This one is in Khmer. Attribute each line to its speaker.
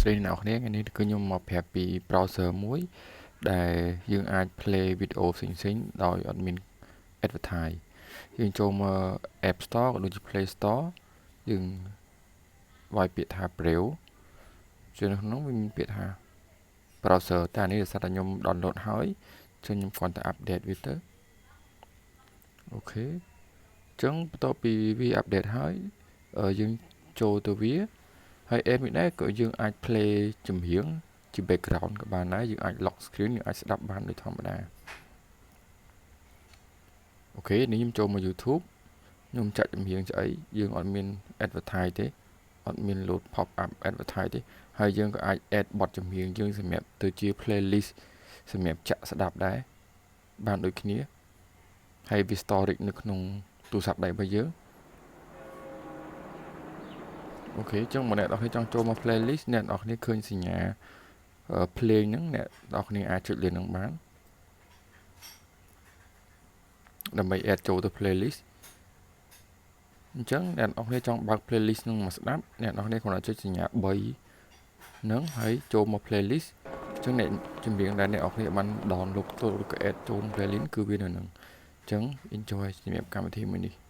Speaker 1: ស្រីអ្នកនាងនេះគឺខ្ញុំមកប្រាប់ពី browser មួយដែលយើងអាច play វីដេអូផ្សេងៗដោយអត់មាន advertise យើងចូលមក App Store ក៏ដូចជា Play Store យើងវាយពាក្យថា Brave ជានៅក្នុងវាមានពាក្យថា browser តែអានេះដោយសារតែខ្ញុំ download ហើយខ្ញុំគ្រាន់តែ update វាទៅអូខេអញ្ចឹងបន្ទាប់ពីវា update ហើយយើងចូលទៅវាហើយ admin ដែរក៏យើងអាច play ចម្រៀងជា background ក៏បានដែរយើងអាច lock screen យើងអាចស្ដាប់បានដូចធម្មតាអូខេនេះខ្ញុំចូលមក YouTube ខ្ញុំចាក់ចម្រៀងស្អីយើងអត់មាន advertise ទេអត់មាន load pop up advertise ទេហើយយើងក៏អាច add បទចម្រៀងយើងសម្រាប់ទៅជា playlist សម្រាប់ចាក់ស្ដាប់ដែរបានដូចគ្នាហើយវា storage នៅក្នុងទូរស័ព្ទដៃរបស់យើងអូខេអញ្ចឹងអ្នកនរគ្នាចង់ចូលមក playlist អ្នកនរគ្នាឃើញសញ្ញា play ហ្នឹងអ្នកនរគ្នាអាចចុចលើនឹងបានដើម្បី add ចូលទៅ playlist អញ្ចឹងអ្នកនរគ្នាចង់បើក playlist ហ្នឹងមកស្ដាប់អ្នកនរគ្នាគ្រាន់តែចុចសញ្ញា3ហ្នឹងហើយចូលមក playlist អញ្ចឹងអ្នកចម្រៀងដែលអ្នកនរគ្នាបាន download ទៅឬក៏ add ចូល playlist គឺវានៅហ្នឹងអញ្ចឹង enjoy សម្រាប់កម្មវិធីមួយនេះ